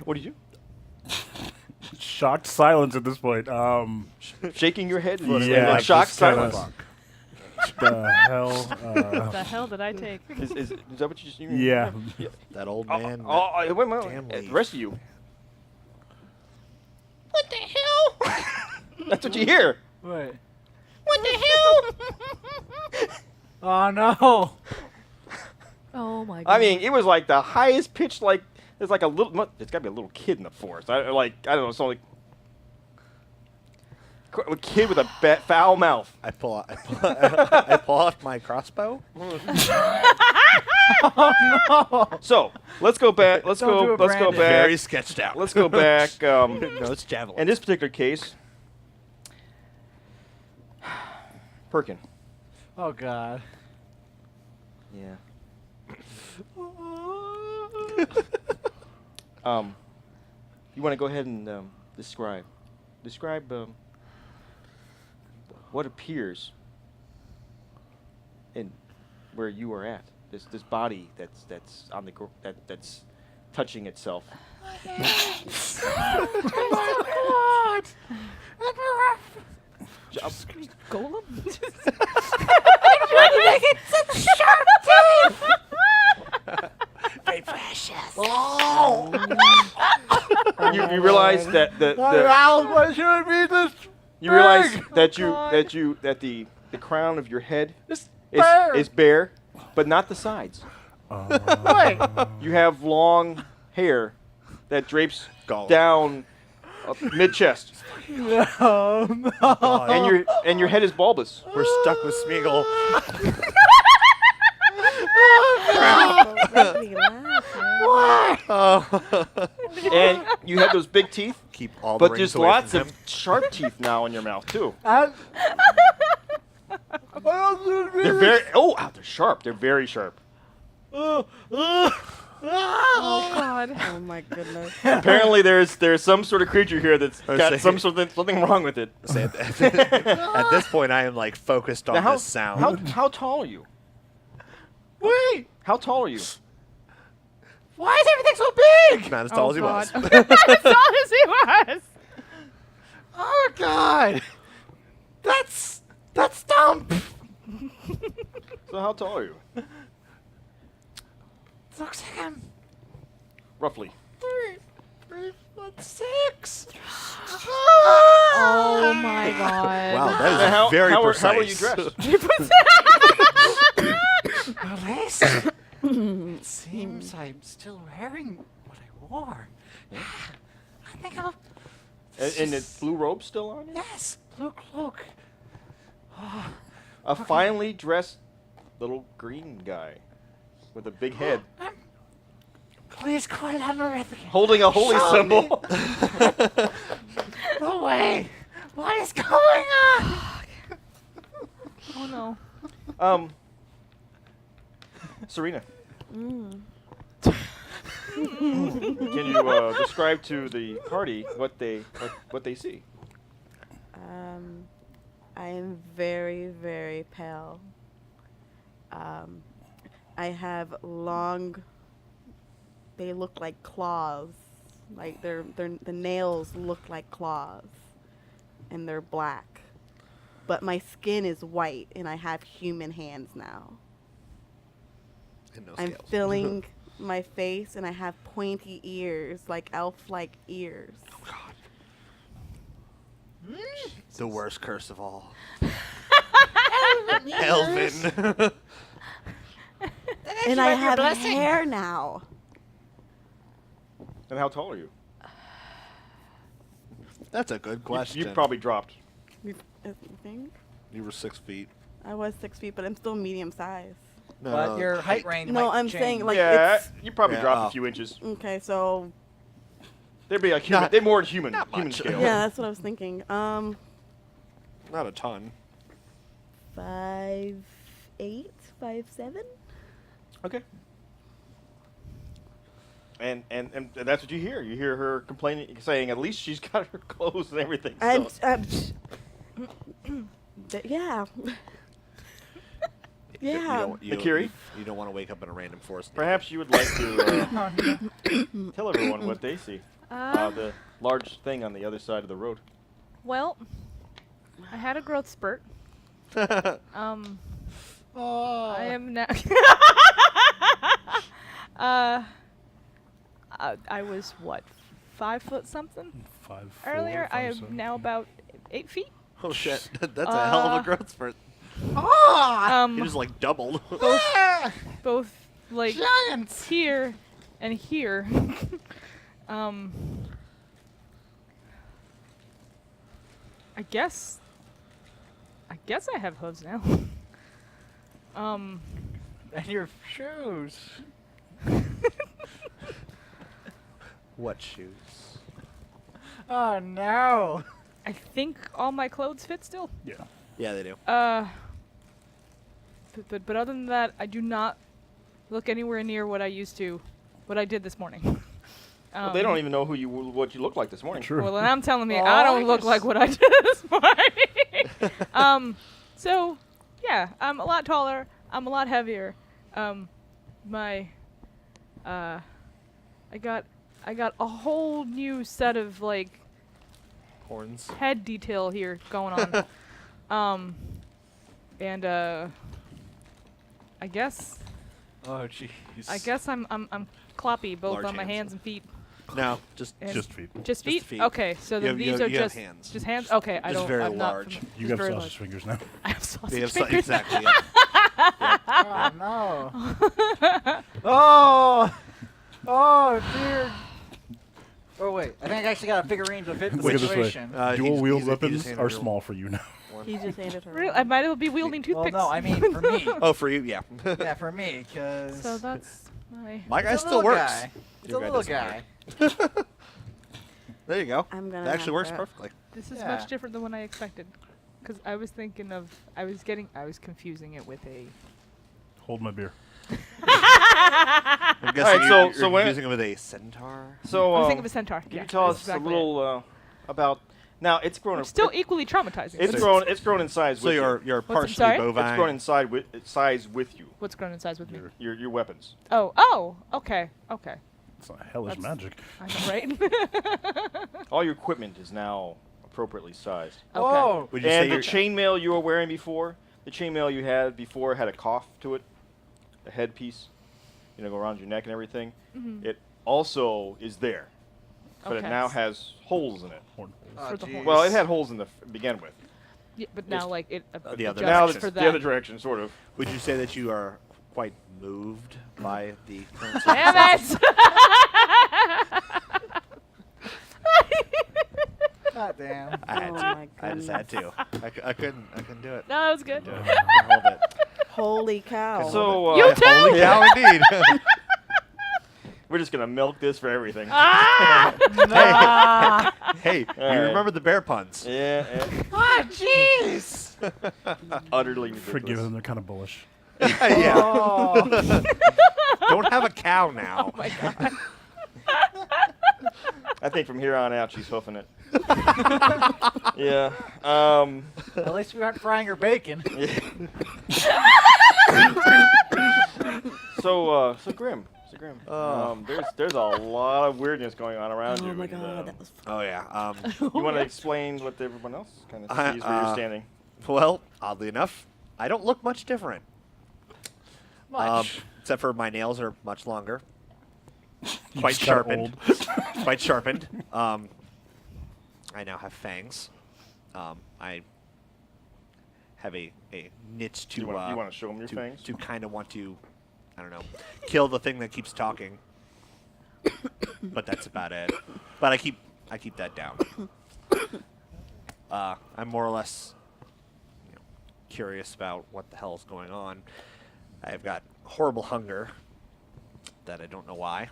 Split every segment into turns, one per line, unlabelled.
What did you?
Shocked silence at this point.
Shaking your head?
Yeah,
Like shocked
just kinda-
silence?
The hell?
The hell did I take?
Is that what you just...
Yeah.
That old man.
Wait a minute.
Damn
The
leaf.
rest of you. What the hell? That's what you hear.
Wait.
What the hell?
Oh no!
Oh my god.
I mean, it was like the highest pitch, like, there's like a little, there's got to be a little kid in the forest. I don't know, it's only a kid with a foul mouth.
I pull off my crossbow.
Oh no!
So, let's go back, let's
Don't do
go
it,
back,
Brandon.
Very sketched out.
let's go back,
no, it's javelin.
in this particular case, Perkin.
Oh god.
Yeah. You want to go ahead and describe what appears in where you are at. This body that's on the that's touching itself.
Golem?
Very precious.
You realize that
Why should it be this?
you realize
big?
that the crown of your head
This bear.
is bare, but not the sides.
Wait.
You have long hair that drapes
Golem.
down mid chest,
No.
and your head is bulbous.
We're stuck with Smeagol.
And you have those big teeth,
Keep all the
but
rings
there's
away
lots
from
of
him.
sharp teeth now in your mouth too.
What else would it be?
They're very they're sharp. They're very sharp.
Oh god.
Oh my goodness.
Apparently, there's some sort of creature here that's
I was
got
saying-
something wrong with it.
Say at this point, I am like focused on
Now,
this sound.
how tall are you?
Wait.
How tall are you?
Why is everything so big?
Not as tall as he was.
As tall as he was.
Oh god. That's dumb.
So how tall are you?
Looks like I'm
Roughly.
3'6".
Oh my god.
Wow, that is
Now,
very
how
precise.
are you dressed?
At least it seems I'm still wearing what I wore. I think I'll.
And the blue robe still on you?
Yes, blue cloak.
A finely dressed little green guy with a big head,
Please call Amarethy.
holding a holy
Show
symbol.
No way. What is going on?
Oh no.
Serena,
Mm.
can you describe to the party what they see?
I am very, very pale. I have long. They look like claws. Like the nails look like claws, and they're black. But my skin is white, and I have human hands now.
And no
I'm
scales.
filling my face, and I have pointy ears, like elf-like ears.
The worst curse of all. Elvin.
And I have hair now.
And how tall are you?
That's a good question.
You probably dropped.
I think
You were 6 feet.
I was 6 feet, but I'm still medium size.
No,
But
no,
your height range.
No,
might
I'm
change.
saying, like,
yeah,
it's-
you probably
Yeah,
dropped
oh.
a few inches.
Okay, so
They'd be like human.
Not-
They're more human
not much.
scale.
yeah, that's what I was thinking.
not a ton.
5'8", 5'7".
Okay. And that's what you hear. You hear her complaining, saying, "At least she's got her clothes and everything."
I'm,
So.
yeah. Yeah.
Akiri?
You don't want to wake up in a random forest.
Perhaps you would like to tell everyone what they see. The large thing on the other side of the road.
Well, I had a growth spurt.
Oh.
I am now. I was what, 5 foot something
5'4",
earlier. I am
5'7".
now about 8 feet.
Oh shit, that's a hell of a growth spurt. You just like doubled.
Both like
Giants.
here and here. I guess I have hooves now.
And your shoes.
What shoes?
Oh no.
I think all my clothes fit still.
Yeah.
Yeah, they do.
But other than that, I do not look anywhere near what I did this morning.
Well, they don't even know what you look like this morning.
True.
Well, then I'm telling me
Oh,
I don't
I
look
just-
like what I did this morning. So yeah, I'm a lot taller. I'm a lot heavier. I got a whole new set of like
Horns.
head detail here going on. And I guess
Oh jeez.
I'm cloppy both
Large
on my
hands.
hands and feet.
No, just
And
Just feet.
Just feet?
feet.
Okay, so
You
then
have-
these
you
are
have- you have
just
hands.
Just hands. Okay, I
Just
don't.
very
I'm not
large.
fam-
You
just
have
very
sausage
large.
fingers now.
I have sausage
they have
fingers.
exactly. Yeah.
Oh no. Oh. Oh dear. Oh wait, I think I actually got a figurine to fit the
Look at this way.
situation.
Dual wield
he's
weapons
handed
are
her
small for you now.
He just handed her.
Really,
one.
I might as well be wielding
Well,
toothpicks.
no, I mean for me.
Oh, for you, yeah.
Yeah, for me, because
So that's my.
My guy
it's a
still
little
works.
guy. It's
Your
a
guy
little
doesn't
guy.
There you go.
I'm gonna
That actually
have
works
to-
perfectly.
This is
Yeah.
much different than what I expected, because I was thinking of I was confusing it with a.
Hold my beer.
I'm guessing
Alright,
you're
so when-
confusing it with a centaur.
So,
I was thinking of a centaur.
can
Yeah,
you tell
that's
us
exactly
a little about? Now it's grown.
It's still equally traumatizing.
It's
but
grown. It's grown in size.
So
with
you're
you.
partially
sorry?
bovine.
It's grown in size with you.
What's grown in size with me?
Your weapons.
Oh, okay.
It's not hellish
That's-
magic.
I know, right?
All your equipment is now appropriately sized.
Okay.
Oh.
Would you say
And the
you're-
chainmail you were wearing before, the chainmail you had before had a cough to it, a headpiece, go around your neck and everything.
Mhm.
It also is there, but it
Okay.
now has holes in it.
Horn holes.
Oh,
For the whole-
jeez.
Well, it had holes in the begin with.
Yeah, but now like it.
The other
Now
adjusts
it's
for
the
that.
other direction, sort of.
Would you say that you are quite moved by the current
Damn
circumstances?
it!
God damn.
I had
Oh
to.
my
I just had to. I couldn't do it.
No, that was good.
I couldn't hold it.
Holy cow!
So
You too?
Holy cow, indeed.
we're just gonna milk this for everything.
Ah!
Hey,
All
you
right.
remember the bear puns?
Yeah,
Ah, jeez.
utterly ridiculous.
Forgive them, they're kind of bullish.
Yeah.
Oh.
Don't have a cow now.
Oh my god.
I think from here on out she's hoofing it. Yeah.
At least we aren't frying her bacon.
So Grim.
Oh.
There's a lot of weirdness going on around you.
Oh my
and,
god, that was.
Oh yeah.
you want to explain what everyone else kind of sees where you're standing?
Well, oddly enough, I don't look much different.
Much.
Except for my nails are much longer. Quite
just got
sharpened. Quite sharpened. I now have fangs. I have a niche to
You want to show them your fangs?
to kind of want to, I don't know, kill the thing that keeps talking. But that's about it. But I keep that down. I'm more or less curious about what the hell is going on. I've got horrible hunger that I don't know why.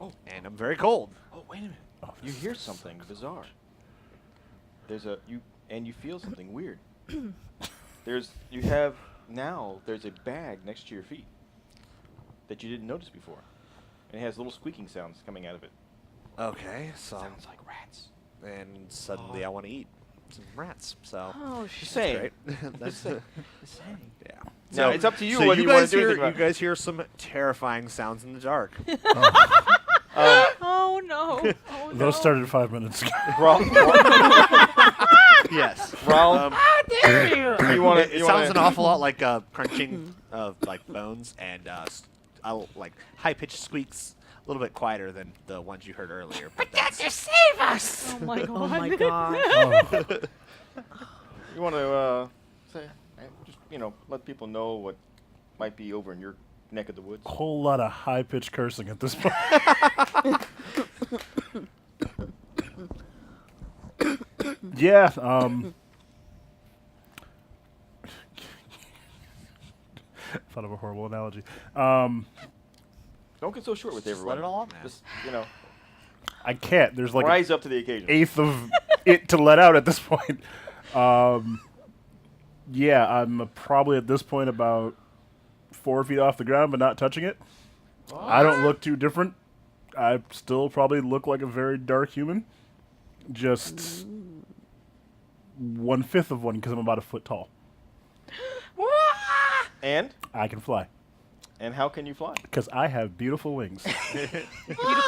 Oh.
And I'm very cold.
Oh, wait a minute. You hear something bizarre. There's you feel something weird. There's a bag next to your feet that you didn't notice before. And it has little squeaking sounds coming out of it.
Okay, so
Sounds like rats.
and suddenly I want to eat some rats. So
Oh
Just
shit!
saying.
great. That's
Just saying.
yeah.
Now, it's up to you
so
whether
you
you want
guys
to do
hear
anything
you
about
guys hear some terrifying sounds in the dark.
Oh no. Oh no.
Those started 5 minutes ago.
Yes.
Raul, you want
It
to?
sounds an awful lot like crunching of like bones and like high pitched squeaks. A little bit quieter than the ones you heard earlier. But that's
Oh my god.
Oh my god.
Oh.
You want to say, just let people know what might be over in your neck of the woods.
Whole lot of high-pitched cursing at this point. Yeah. Thought of a horrible analogy.
Don't get so short with
Just
everyone.
let it all out, man.
Just
I can't. There's like
rise up to the occasion.
eighth of it to let out at this point. Yeah, I'm probably at this point about 4 feet off the ground, but not touching it. I don't look too different. I still probably look like a very dark human. Just 1/5 of one because I'm about a foot tall.
And
I can fly
how can you fly?
because I have beautiful wings.
Beautiful,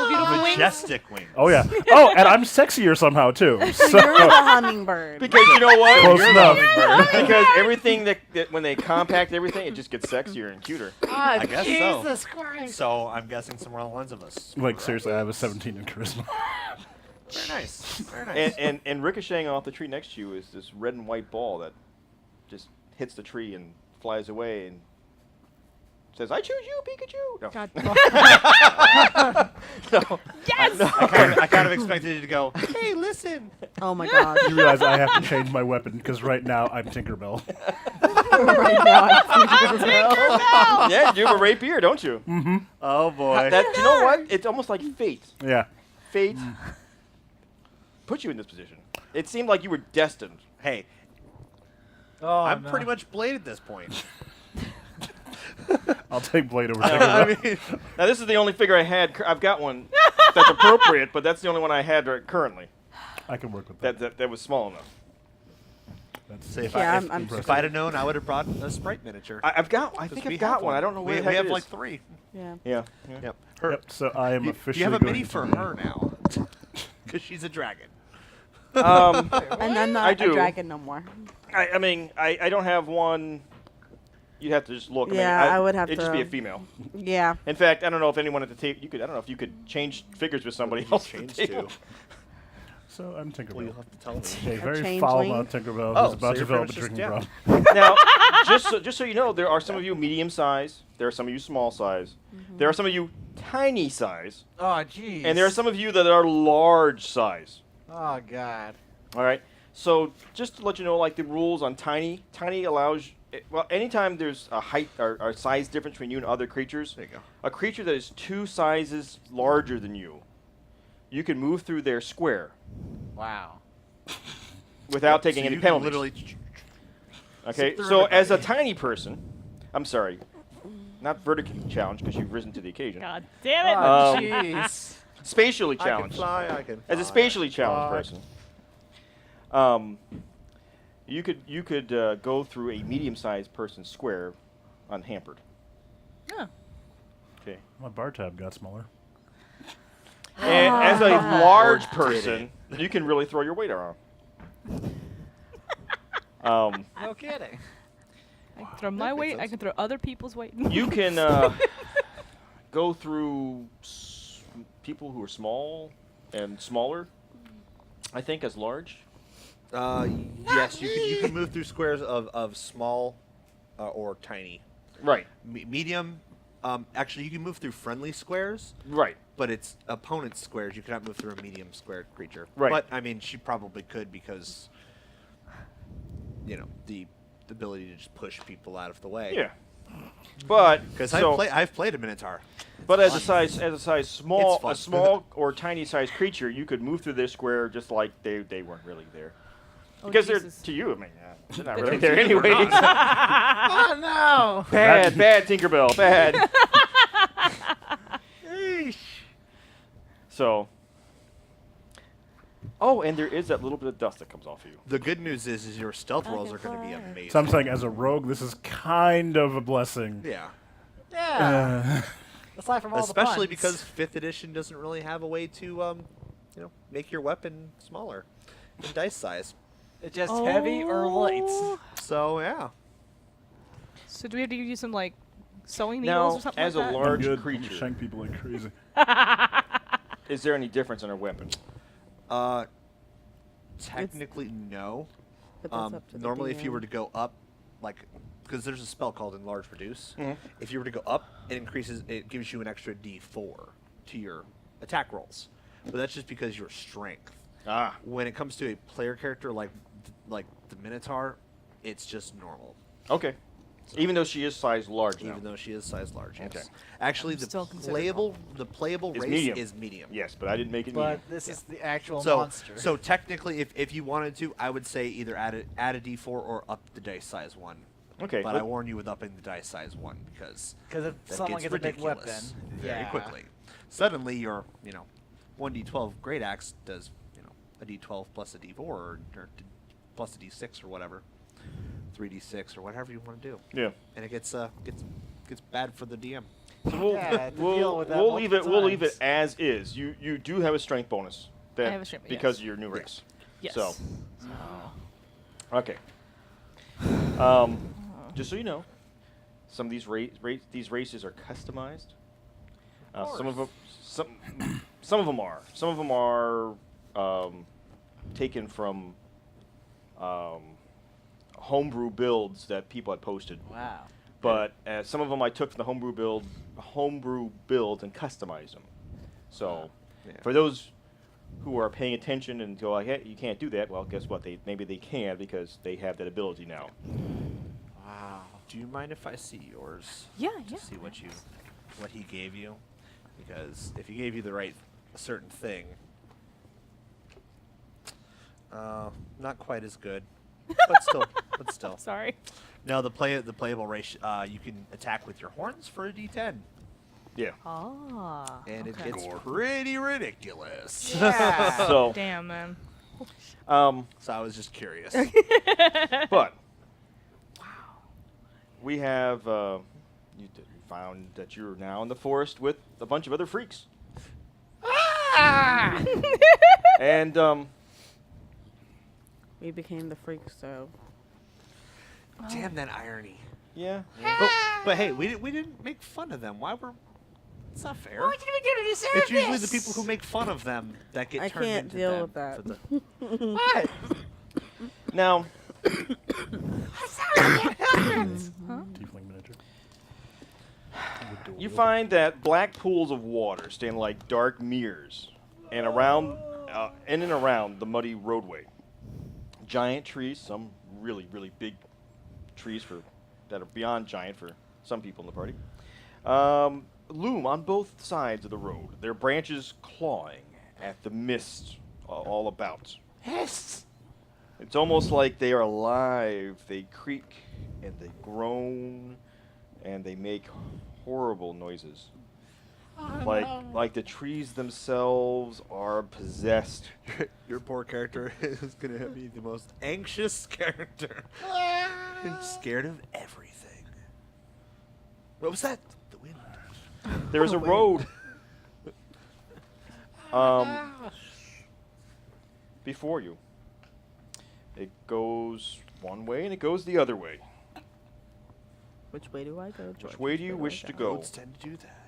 beautiful wings.
majestic wings.
Oh yeah. Oh, and I'm sexier somehow too.
So
So
you're the hummingbird.
Because you know what?
Close
You're
enough.
the- because everything that when they compact everything, it just gets sexier and cuter.
I guess so. So I'm guessing somewhere on the lines of us.
like seriously, I have a 17 in charisma.
Very nice. Very nice.
And ricocheting off the tree next to you is this red and white ball that just hits the tree and flies away and says, "I choose you, Pikachu." No.
God.
No.
Yes.
I kind of expected you to go, hey, listen.
Oh my god.
You realize I have to change my weapon because right now I'm Tinkerbell.
Right now, I
Yeah, you have a rapier, don't you?
Oh, boy.
You know what? It's almost like fate.
Yeah.
Fate put you in this position. It seemed like you were destined.
Hey,
Oh,
I'm
no.
pretty much Blade at this point.
I'll take Blade over
I
Tinkerbell.
mean,
Now, this is the only figure I had. I've got one that's appropriate, but that's the only one I had currently.
I can work with that.
That was small enough.
That's
say if,
Yeah,
I,
I'm
if I'd have known, I would have brought a Sprite miniature.
I think
'Cause
I've
we
got
have
one. I don't know where
we,
the heck
we have
it
like
is.
3.
Yeah.
Yeah.
Yep. Her,
Yep, so I am
you,
officially
you have a
going
mini
to-
for her now. Because she's a dragon.
And I'm not
I
a
do.
dragon no more.
I mean, I don't have one. You'd have to just look.
Yeah,
I
I would have
it'd just be a
to-
female.
Yeah.
In fact, I don't know if anyone at the table. I don't know if you could change figures with somebody
you
else.
change
at the table.
to?
So I'm Tinkerbell.
Well, you'll have to tell me.
A very
changeling?
foul-mouthed Tinkerbell
Oh,
who's about
so
to
you're
develop a
pretty
drinking
much
problem.
Now, just so you know, there are some of you medium size. There are some of you small size. There are some of you tiny size,
Oh, jeez.
and there are some of you that are large size.
Oh, God.
All right. So just to let you know, like the rules on tiny allows. Well, anytime there's a height or size difference between you and other creatures,
There you go.
a creature that is 2 sizes larger than you can move through their square
Wow.
without taking
So
any
you can
penalties.
literally
Okay,
zip through
so as a
everybody.
tiny person, I'm sorry, not vertically challenged because you've risen to the occasion.
God damn it.
Oh,
Um,
jeez.
Spatially
I can
challenged.
fly, I can
As a
fly,
spatially
I can
challenged
fly.
person, you could go through a medium-sized person's square unhampered.
Oh.
Okay.
My bar tab got smaller.
And as a
Ah.
large
Did
person, you can really throw your weight around.
No kidding.
I can throw my
makes
weight. I
sense.
can throw other people's weight.
You can go through people who are small and smaller, I think, as large.
Yes, you can move through squares of small or tiny.
Right.
Medium, actually, you can move through friendly squares,
Right.
but it's opponent's squares. You cannot move through a medium squared creature.
Right.
But, I mean, she probably could because, the ability to just push people out of the way.
Yeah. But
Because
so,
I've played a Minotaur.
but as a size small
It's fun.
a small or tiny sized creature, you could move through their square just like they weren't really there.
Oh,
Because
Jesus.
they're to you, I mean, they're not
They're
really
to
there
you, we're
anyway.
Oh, no.
bad Tinkerbell, bad. So Oh, and there is that little bit of dust that comes off you.
The good news is your stealth
I
rolls
can
are going to be
fly.
amazing.
So I'm saying, as a rogue, this is kind of a blessing.
Yeah.
Yeah.
Uh,
Aside from all
Especially
the puns.
because 5th edition doesn't really have a way to, make your weapon smaller in dice size.
It's just heavy or light.
Oh.
So, yeah.
So do we have to use some like sewing needles
Now,
or something
as
like
a
that?
large
good.
creature,
Shank people like crazy.
is there any difference in our weapon?
Technically, no.
But that's up to the
Normally, if you were
DM.
to go up, like, because there's a spell called Enlarge Reduce.
Mhm.
If you were to go up, it gives you an extra D4 to your attack rolls. But that's just because your strength.
Ah.
When it comes to a player character like the Minotaur, it's just normal.
Okay. Even though she is size large now.
Even though she is size large. Yes.
Okay.
Actually,
I'm
the
still considered
playable
It's
race
medium.
is medium.
Yes, but I didn't make it
But
medium.
this is the actual
So,
monster.
so technically, if you wanted to, I would say either add a D4 or up the dice size 1.
Okay.
But I warn you with upping the dice size 1 because
Because if
that
someone
gets
gets a big weapon,
ridiculous very
yeah.
quickly. Suddenly, your 1d12 great axe does a d12 plus a d4 or plus a d6 or whatever, 3d6 or whatever you want to do,
Yeah.
and it gets bad for the DM.
So we'll,
Yeah, to deal with that
we'll leave it.
multiple
We'll leave it
times.
as is. You do have a strength bonus. That,
I have a strength,
because
yes.
of your new race.
Yes.
So. Okay. Just so you know, some of these these races are customized. Some of them, some of them are. Some of them are taken from homebrew builds that people had posted.
Wow.
But some of them I took from the homebrew builds and customized them. So,
Yeah.
for those who are paying attention and go like, hey, you can't do that. Well, guess what? Maybe they can because they have that ability now.
Wow. Do you mind if I see yours?
Yeah,
To
yeah.
see what he gave you, because if he gave you the right certain thing, not quite as good, but still.
Sorry.
No, the playable race, you can attack with your horns for a D10,
Yeah.
Ah.
and it
okay.
gets pretty ridiculous.
Yeah.
So,
Damn, man.
So I was just curious.
but we have you found that you're now in the forest with a bunch of other freaks. And
We became the freaks, so
Damn that irony.
yeah.
But hey, we didn't make fun of them. Why were? It's not fair. It's usually the people who make fun of them that get
I
turned
can't
into
deal
them
with that.
for the- What?
Now,
Tiefling miniature.
you find that black pools of water stand like dark mirrors, and around, in and around the muddy roadway, giant trees, some really, really big trees that are beyond giant for some people in the party, loom on both sides of the road, their branches clawing at the mist all about.
Yes.
It's almost like they are alive. They creak and they groan and they make horrible noises. Like the trees themselves are possessed.
Your poor character is gonna be the most anxious character. Scared of everything. What was that? The wind.
There is a road before you. It goes one way and it goes the other way.
which way do I go?
Which
George?
way do you
I
wish to
go?
go?
Roads tend to do that.